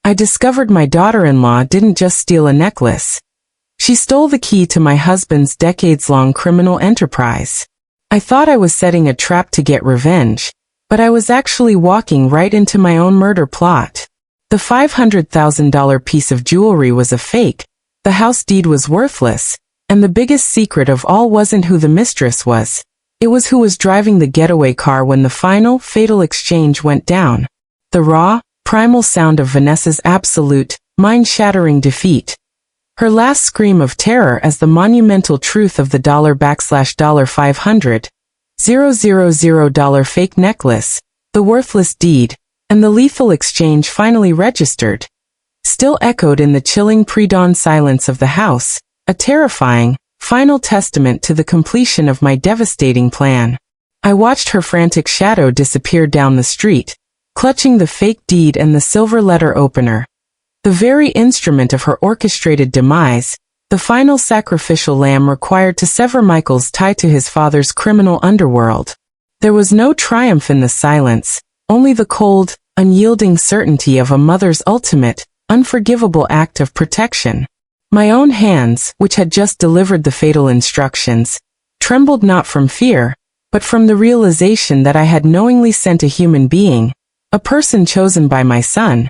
I discovered my daughter-in-law didn't just steal a necklace. She stole the key to my husband's decades-long criminal enterprise. I thought I was setting a trap to get revenge, but I was actually walking right into my own murder plot. The $500,000 piece of jewelry was a fake, the house deed was worthless, and the biggest secret of all wasn't who the mistress was. It was who was driving the getaway car when the final, fatal exchange went down. The raw, primal sound of Vanessa's absolute, mind-shattering defeat. Her last scream of terror as the monumental truth of the $$500,000 fake necklace, the worthless deed, and the lethal exchange finally registered, still echoed in the chilling pre-dawn silence of the house, a terrifying, final testament to the completion of my devastating plan. I watched her frantic shadow disappear down the street, clutching the fake deed and the silver letter opener. The very instrument of her orchestrated demise, the final sacrificial lamb required to sever Michael's tie to his father's criminal underworld. There was no triumph in the silence, only the cold, unyielding certainty of a mother's ultimate, unforgivable act of protection. My own hands, which had just delivered the fatal instructions, trembled not from fear, but from the realization that I had knowingly sent a human being, a person chosen by my son,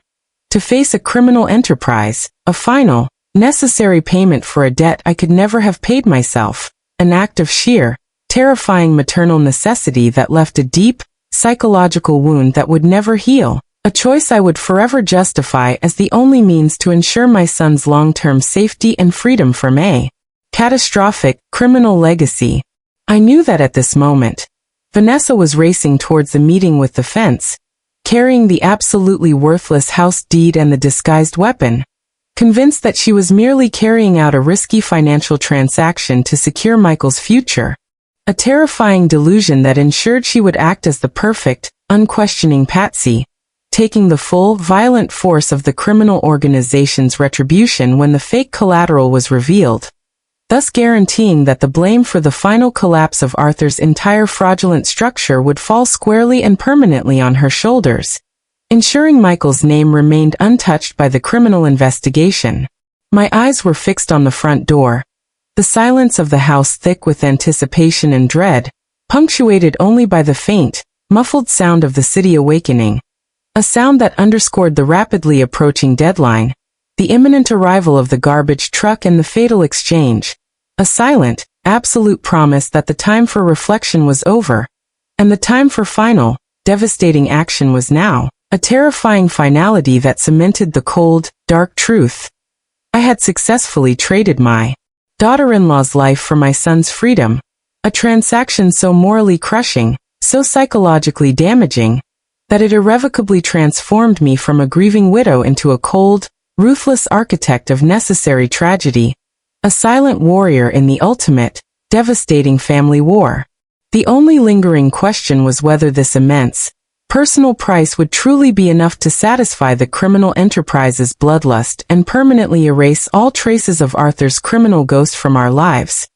to face a criminal enterprise, a final, necessary payment for a debt I could never have paid myself, an act of sheer, terrifying maternal necessity that left a deep, psychological wound that would never heal, a choice I would forever justify as the only means to ensure my son's long-term safety and freedom from a catastrophic, criminal legacy. I knew that at this moment, Vanessa was racing towards the meeting with the fence, carrying the absolutely worthless house deed and the disguised weapon, convinced that she was merely carrying out a risky financial transaction to secure Michael's future, a terrifying delusion that ensured she would act as the perfect, unquestioning patsy, taking the full, violent force of the criminal organization's retribution when the fake collateral was revealed, thus guaranteeing that the blame for the final collapse of Arthur's entire fraudulent structure would fall squarely and permanently on her shoulders, ensuring Michael's name remained untouched by the criminal investigation. My eyes were fixed on the front door, the silence of the house thick with anticipation and dread, punctuated only by the faint, muffled sound of the city awakening, a sound that underscored the rapidly approaching deadline, the imminent arrival of the garbage truck and the fatal exchange, a silent, absolute promise that the time for reflection was over, and the time for final, devastating action was now, a terrifying finality that cemented the cold, dark truth. I had successfully traded my daughter-in-law's life for my son's freedom, a transaction so morally crushing, so psychologically damaging, that it irrevocably transformed me from a grieving widow into a cold, ruthless architect of necessary tragedy, a silent warrior in the ultimate, devastating family war. The only lingering question was whether this immense, personal price would truly be enough to satisfy the criminal enterprise's bloodlust and permanently erase all traces of Arthur's criminal ghost from our lives,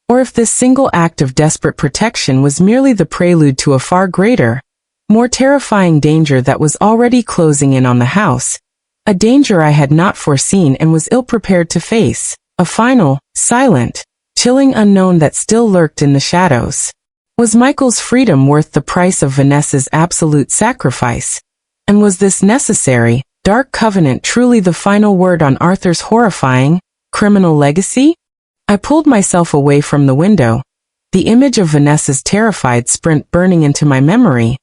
or if this single act of desperate protection was merely the prelude to a far greater, more terrifying danger that was already closing in on the house, a danger I had not foreseen and was ill-prepared to face, a final, silent, chilling unknown that still lurked in the shadows. Was Michael's freedom worth the price of Vanessa's absolute sacrifice? And was this necessary, dark covenant truly the final word on Arthur's horrifying, criminal legacy? I pulled myself away from the window, the image of Vanessa's terrified sprint burning into my memory,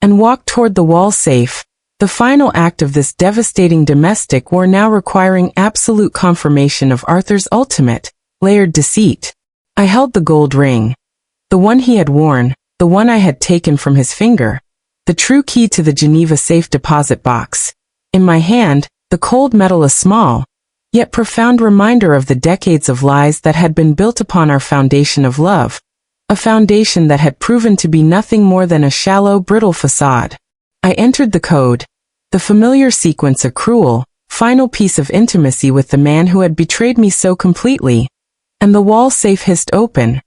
and walked toward the wall safe, the final act of this devastating domestic war now requiring absolute confirmation of Arthur's ultimate, layered deceit. I held the gold ring, the one he had worn, the one I had taken from his finger, the true key to the Geneva safe deposit box. In my hand, the cold metal a small, yet profound reminder of the decades of lies that had been built upon our foundation of love, a foundation that had proven to be nothing more than a shallow, brittle facade. I entered the code, the familiar sequence, a cruel, final piece of intimacy with the man who had betrayed me so completely, and the wall safe hissed open,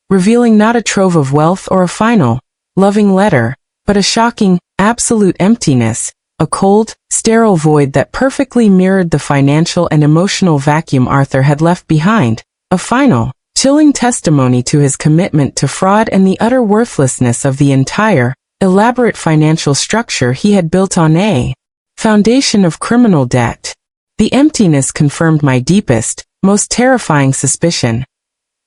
revealing not a trove of wealth or a final, loving letter, but a shocking, absolute emptiness, a cold, sterile void that perfectly mirrored the financial and emotional vacuum Arthur had left behind, a final, chilling testimony to his commitment to fraud and the utter worthlessness of the entire, elaborate financial structure he had built on a foundation of criminal debt. The emptiness confirmed my deepest, most terrifying suspicion.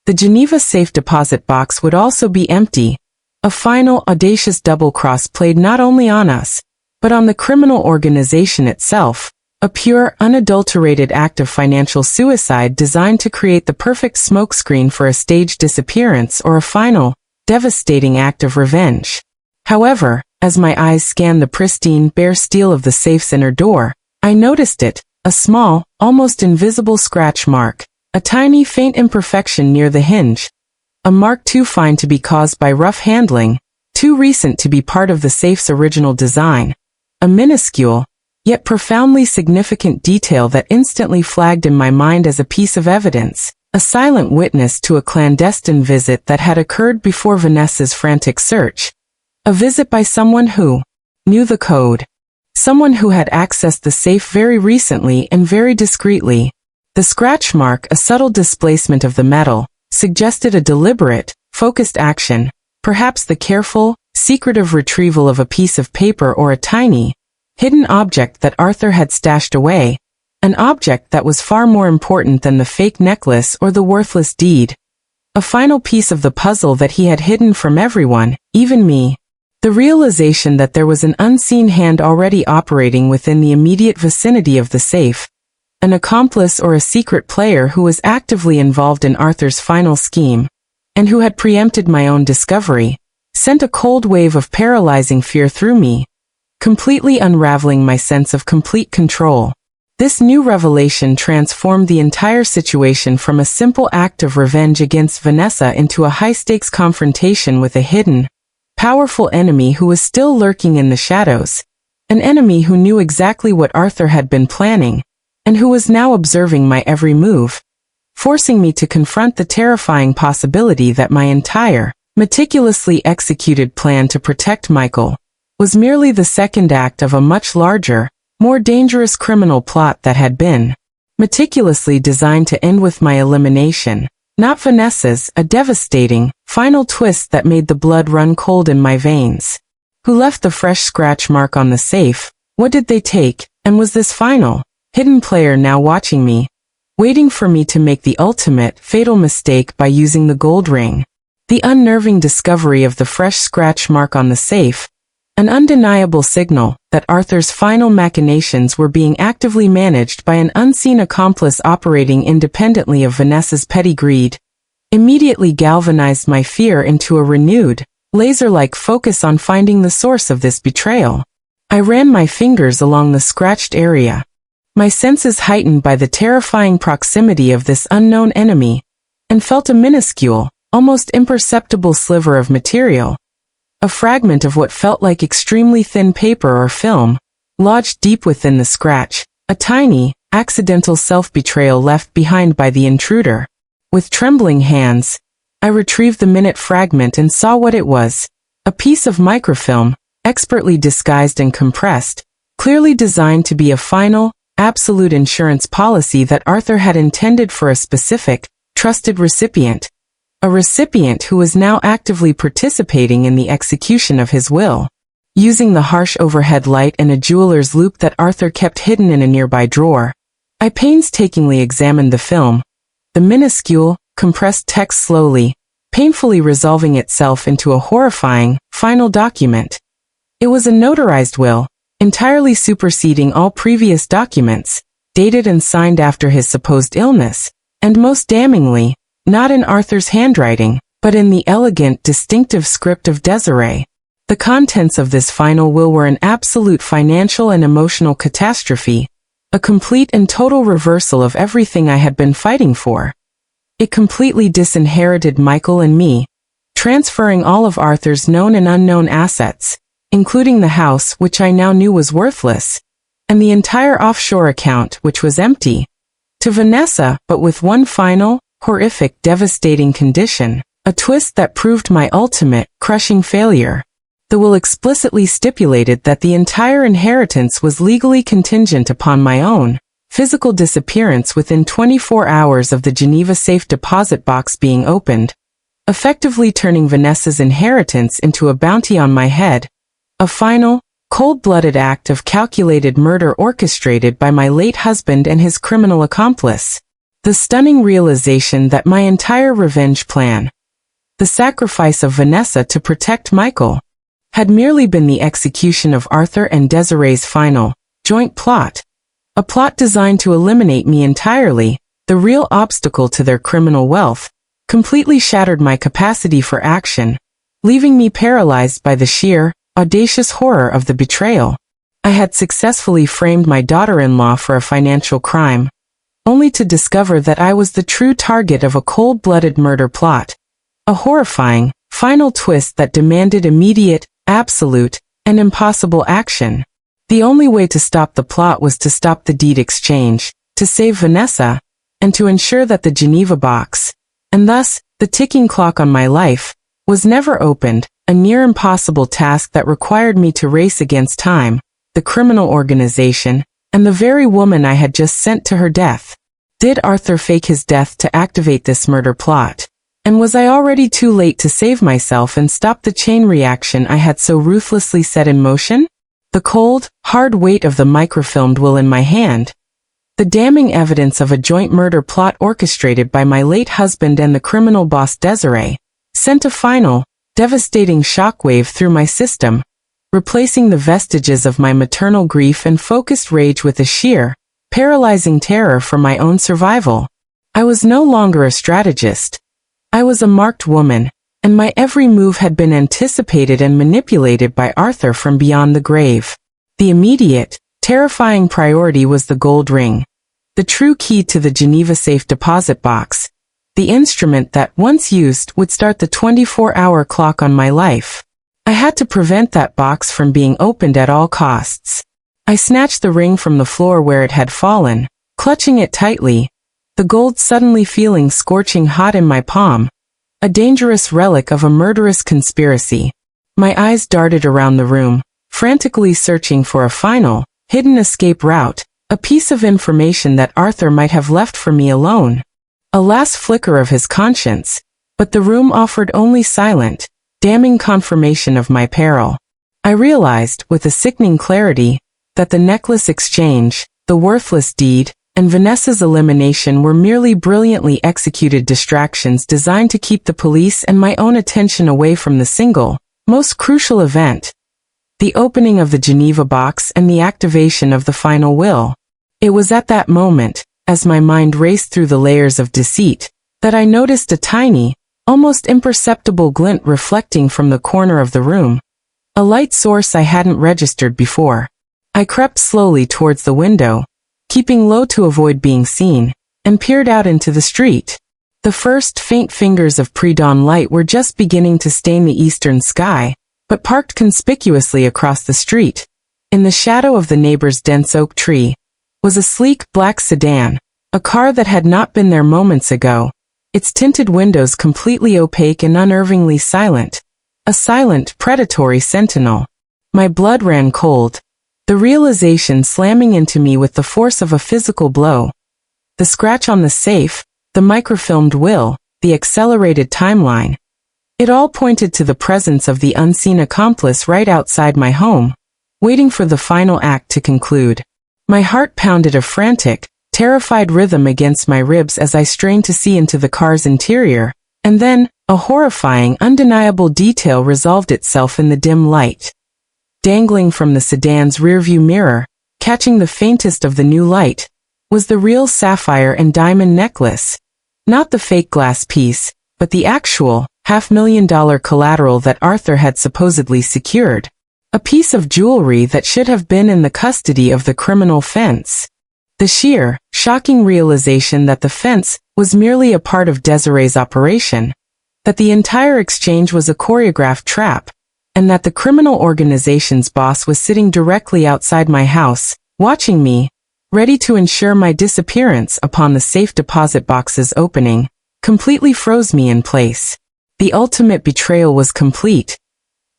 The Geneva safe deposit box would also be empty, a final, audacious double-cross played not only on us, but on the criminal organization itself, a pure, unadulterated act of financial suicide designed to create the perfect smokescreen for a staged disappearance or a final, devastating act of revenge. However, as my eyes scanned the pristine, bare steel of the safe's inner door, I noticed it, a small, almost invisible scratch mark, a tiny faint imperfection near the hinge, a mark too fine to be caused by rough handling, too recent to be part of the safe's original design, a minuscule, yet profoundly significant detail that instantly flagged in my mind as a piece of evidence, a silent witness to a clandestine visit that had occurred before Vanessa's frantic search, a visit by someone who knew the code, someone who had accessed the safe very recently and very discreetly. The scratch mark, a subtle displacement of the metal, suggested a deliberate, focused action, perhaps the careful, secretive retrieval of a piece of paper or a tiny, hidden object that Arthur had stashed away, an object that was far more important than the fake necklace or the worthless deed. A final piece of the puzzle that he had hidden from everyone, even me. The realization that there was an unseen hand already operating within the immediate vicinity of the safe, an accomplice or a secret player who was actively involved in Arthur's final scheme, and who had preempted my own discovery, sent a cold wave of paralyzing fear through me, completely unraveling my sense of complete control. This new revelation transformed the entire situation from a simple act of revenge against Vanessa into a high-stakes confrontation with a hidden, powerful enemy who was still lurking in the shadows, an enemy who knew exactly what Arthur had been planning, and who was now observing my every move, forcing me to confront the terrifying possibility that my entire, meticulously executed plan to protect Michael was merely the second act of a much larger, more dangerous criminal plot that had been meticulously designed to end with my elimination, not Vanessa's, a devastating, final twist that made the blood run cold in my veins. Who left the fresh scratch mark on the safe? What did they take? And was this final, hidden player now watching me, waiting for me to make the ultimate, fatal mistake by using the gold ring? The unnerving discovery of the fresh scratch mark on the safe, an undeniable signal that Arthur's final machinations were being actively managed by an unseen accomplice operating independently of Vanessa's petty greed, immediately galvanized my fear into a renewed, laser-like focus on finding the source of this betrayal. I ran my fingers along the scratched area, my senses heightened by the terrifying proximity of this unknown enemy, and felt a minuscule, almost imperceptible sliver of material, a fragment of what felt like extremely thin paper or film, lodged deep within the scratch, a tiny, accidental self-betrayal left behind by the intruder. With trembling hands, I retrieved the minute fragment and saw what it was, a piece of microfilm, expertly disguised and compressed, clearly designed to be a final, absolute insurance policy that Arthur had intended for a specific, trusted recipient. A recipient who was now actively participating in the execution of his will. Using the harsh overhead light and a jeweler's loupe that Arthur kept hidden in a nearby drawer, I painstakingly examined the film, the minuscule, compressed text slowly, painfully resolving itself into a horrifying, final document. It was a notarized will, entirely superseding all previous documents, dated and signed after his supposed illness, and most damningly, not in Arthur's handwriting, but in the elegant, distinctive script of Desiree. The contents of this final will were an absolute financial and emotional catastrophe, a complete and total reversal of everything I had been fighting for. It completely disinherited Michael and me, transferring all of Arthur's known and unknown assets, including the house which I now knew was worthless, and the entire offshore account which was empty, to Vanessa, but with one final, horrific, devastating condition, a twist that proved my ultimate, crushing failure. The will explicitly stipulated that the entire inheritance was legally contingent upon my own physical disappearance within 24 hours of the Geneva safe deposit box being opened, effectively turning Vanessa's inheritance into a bounty on my head, a final, cold-blooded act of calculated murder orchestrated by my late husband and his criminal accomplice. The stunning realization that my entire revenge plan, the sacrifice of Vanessa to protect Michael, had merely been the execution of Arthur and Desiree's final, joint plot, a plot designed to eliminate me entirely, the real obstacle to their criminal wealth, completely shattered my capacity for action, leaving me paralyzed by the sheer, audacious horror of the betrayal. I had successfully framed my daughter-in-law for a financial crime, only to discover that I was the true target of a cold-blooded murder plot. A horrifying, final twist that demanded immediate, absolute, and impossible action. The only way to stop the plot was to stop the deed exchange, to save Vanessa, and to ensure that the Geneva box, and thus, the ticking clock on my life, was never opened, a near impossible task that required me to race against time, the criminal organization, and the very woman I had just sent to her death. Did Arthur fake his death to activate this murder plot? And was I already too late to save myself and stop the chain reaction I had so ruthlessly set in motion? The cold, hard weight of the microfilmed will in my hand, the damning evidence of a joint murder plot orchestrated by my late husband and the criminal boss Desiree, sent a final, devastating shockwave through my system, replacing the vestiges of my maternal grief and focused rage with a sheer, paralyzing terror for my own survival. I was no longer a strategist. I was a marked woman, and my every move had been anticipated and manipulated by Arthur from beyond the grave. The immediate, terrifying priority was the gold ring, the true key to the Geneva safe deposit box, the instrument that, once used, would start the 24-hour clock on my life. I had to prevent that box from being opened at all costs. I snatched the ring from the floor where it had fallen, clutching it tightly, the gold suddenly feeling scorching hot in my palm, a dangerous relic of a murderous conspiracy. My eyes darted around the room, frantically searching for a final, hidden escape route, a piece of information that Arthur might have left for me alone. A last flicker of his conscience, but the room offered only silent, damning confirmation of my peril. I realized, with a sickening clarity, that the necklace exchange, the worthless deed, and Vanessa's elimination were merely brilliantly executed distractions designed to keep the police and my own attention away from the single, most crucial event, the opening of the Geneva box and the activation of the final will. It was at that moment, as my mind raced through the layers of deceit, that I noticed a tiny, almost imperceptible glint reflecting from the corner of the room, a light source I hadn't registered before. I crept slowly towards the window, keeping low to avoid being seen, and peered out into the street. The first faint fingers of pre-dawn light were just beginning to stain the eastern sky, but parked conspicuously across the street, in the shadow of the neighbor's dense oak tree, was a sleek black sedan, a car that had not been there moments ago, its tinted windows completely opaque and unnervingly silent, a silent, predatory sentinel. My blood ran cold, the realization slamming into me with the force of a physical blow. The scratch on the safe, the microfilmed will, the accelerated timeline. It all pointed to the presence of the unseen accomplice right outside my home, waiting for the final act to conclude. My heart pounded a frantic, terrified rhythm against my ribs as I strained to see into the car's interior, and then, a horrifying, undeniable detail resolved itself in the dim light. Dangling from the sedan's rearview mirror, catching the faintest of the new light, was the real sapphire and diamond necklace. Not the fake glass piece, but the actual, $500,000 collateral that Arthur had supposedly secured. A piece of jewelry that should have been in the custody of the criminal fence. The sheer, shocking realization that the fence was merely a part of Desiree's operation, that the entire exchange was a choreographed trap, and that the criminal organization's boss was sitting directly outside my house, watching me, ready to ensure my disappearance upon the safe deposit box's opening, completely froze me in place. The ultimate betrayal was complete.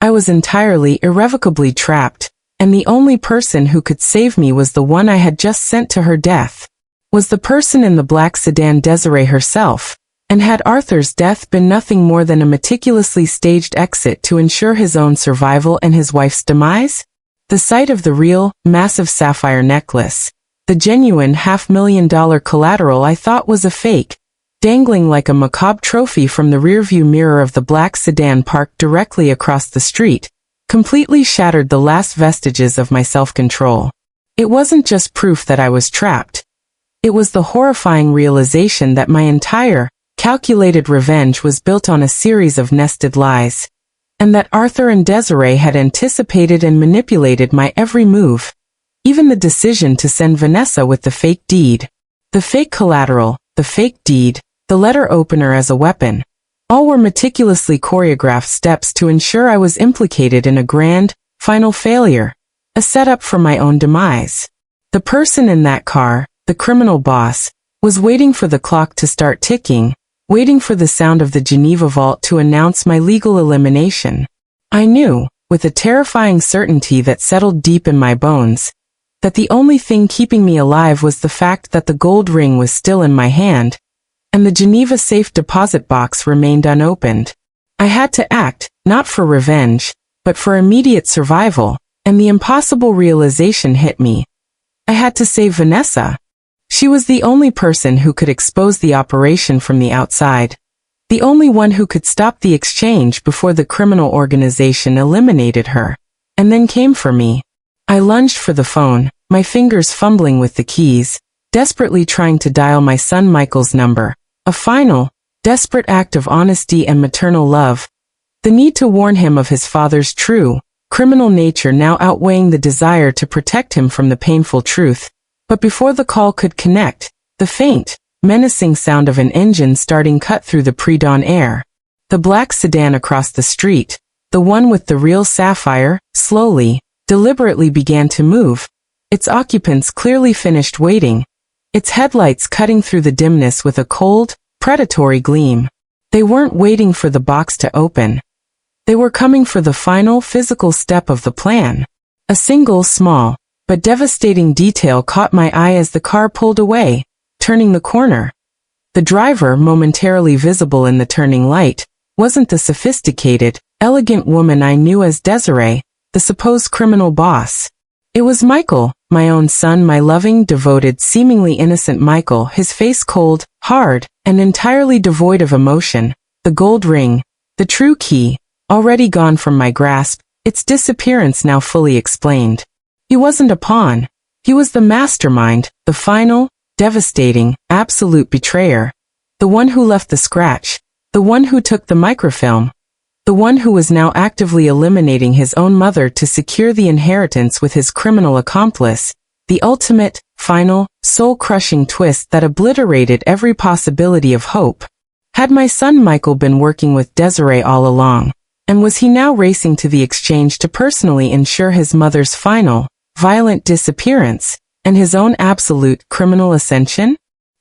I was entirely, irrevocably trapped, and the only person who could save me was the one I had just sent to her death. Was the person in the black sedan Desiree herself? And had Arthur's death been nothing more than a meticulously staged exit to ensure his own survival and his wife's demise? The sight of the real, massive sapphire necklace, the genuine $500,000 collateral I thought was a fake, dangling like a macabre trophy from the rearview mirror of the black sedan parked directly across the street, completely shattered the last vestiges of my self-control. It wasn't just proof that I was trapped. It was the horrifying realization that my entire, calculated revenge was built on a series of nested lies, and that Arthur and Desiree had anticipated and manipulated my every move, even the decision to send Vanessa with the fake deed, the fake collateral, the fake deed, the letter opener as a weapon. All were meticulously choreographed steps to ensure I was implicated in a grand, final failure, a setup for my own demise. The person in that car, the criminal boss, was waiting for the clock to start ticking, waiting for the sound of the Geneva vault to announce my legal elimination. I knew, with a terrifying certainty that settled deep in my bones, that the only thing keeping me alive was the fact that the gold ring was still in my hand, and the Geneva safe deposit box remained unopened. I had to act, not for revenge, but for immediate survival, and the impossible realization hit me. I had to save Vanessa. She was the only person who could expose the operation from the outside. The only one who could stop the exchange before the criminal organization eliminated her, and then came for me. I lunged for the phone, my fingers fumbling with the keys, desperately trying to dial my son Michael's number, a final, desperate act of honesty and maternal love, the need to warn him of his father's true, criminal nature now outweighing the desire to protect him from the painful truth. But before the call could connect, the faint, menacing sound of an engine starting cut through the pre-dawn air. The black sedan across the street, the one with the real sapphire, slowly, deliberately began to move. Its occupants clearly finished waiting, its headlights cutting through the dimness with a cold, predatory gleam. They weren't waiting for the box to open. They were coming for the final physical step of the plan. A single small, but devastating detail caught my eye as the car pulled away, turning the corner. The driver, momentarily visible in the turning light, wasn't the sophisticated, elegant woman I knew as Desiree, the supposed criminal boss. It was Michael, my own son, my loving, devoted, seemingly innocent Michael, his face cold, hard, and entirely devoid of emotion, the gold ring, the true key, already gone from my grasp, its disappearance now fully explained. He wasn't a pawn. He was the mastermind, the final, devastating, absolute betrayer. The one who left the scratch. The one who took the microfilm. The one who was now actively eliminating his own mother to secure the inheritance with his criminal accomplice. The ultimate, final, soul-crushing twist that obliterated every possibility of hope. Had my son Michael been working with Desiree all along? And was he now racing to the exchange to personally ensure his mother's final, violent disappearance, and his own absolute criminal ascension?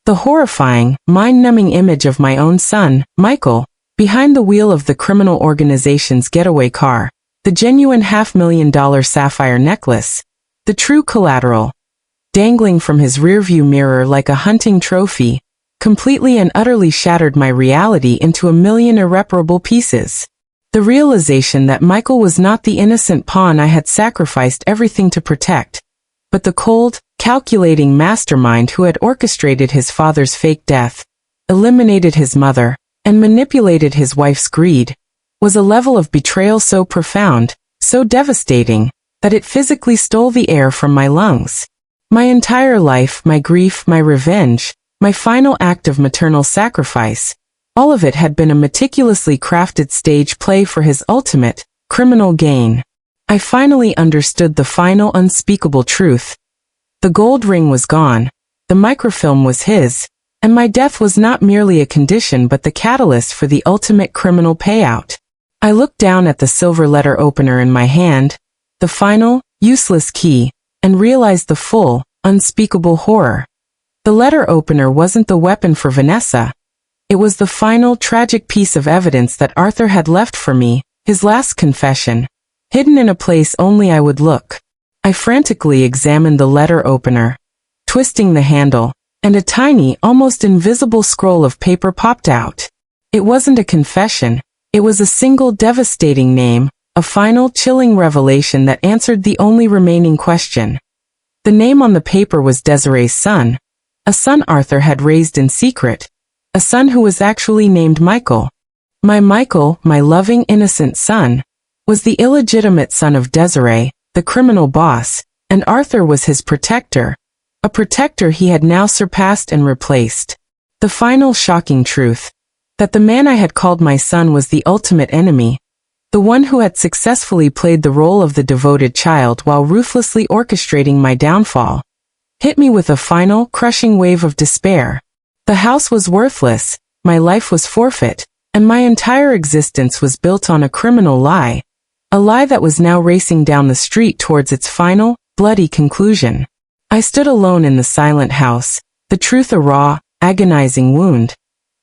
The horrifying, mind-numbing image of my own son, Michael, behind the wheel of the criminal organization's getaway car, the genuine $500,000 sapphire necklace, the true collateral, dangling from his rearview mirror like a hunting trophy, completely and utterly shattered my reality into a million irreparable pieces. The realization that Michael was not the innocent pawn I had sacrificed everything to protect, but the cold, calculating mastermind who had orchestrated his father's fake death, eliminated his mother, and manipulated his wife's greed, was a level of betrayal so profound, so devastating, that it physically stole the air from my lungs. My entire life, my grief, my revenge, my final act of maternal sacrifice, all of it had been a meticulously crafted stage play for his ultimate, criminal gain. I finally understood the final unspeakable truth. The gold ring was gone, the microfilm was his, and my death was not merely a condition but the catalyst for the ultimate criminal payout. I looked down at the silver letter opener in my hand, the final, useless key, and realized the full, unspeakable horror. The letter opener wasn't the weapon for Vanessa. It was the final tragic piece of evidence that Arthur had left for me, His last confession, hidden in a place only I would look. I frantically examined the letter opener, twisting the handle, and a tiny, almost invisible scroll of paper popped out. It wasn't a confession, it was a single devastating name, a final, chilling revelation that answered the only remaining question. The name on the paper was Desiree's son, a son Arthur had raised in secret, a son who was actually named Michael. My Michael, my loving, innocent son, was the illegitimate son of Desiree, the criminal boss, and Arthur was his protector, a protector he had now surpassed and replaced. The final shocking truth, that the man I had called my son was the ultimate enemy, the one who had successfully played the role of the devoted child while ruthlessly orchestrating my downfall, hit me with a final, crushing wave of despair. The house was worthless, my life was forfeit, and my entire existence was built on a criminal lie, a lie that was now racing down the street towards its final, bloody conclusion. I stood alone in the silent house, the truth a raw, agonizing wound,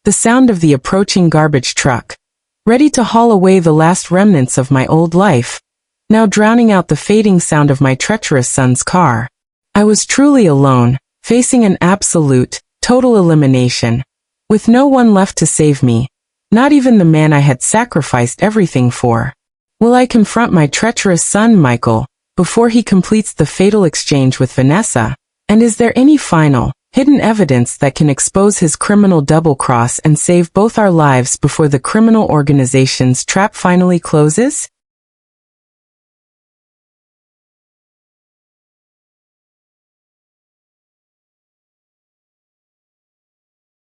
the sound of the approaching garbage truck, ready to haul away the last remnants of my old life, now drowning out the fading sound of my treacherous son's car. I was truly alone, facing an absolute, total elimination, with no one left to save me, not even the man I had sacrificed everything for. Will I confront my treacherous son Michael, before he completes the fatal exchange with Vanessa? And is there any final, hidden evidence that can expose his criminal double-cross and save both our lives before the criminal organization's trap finally closes?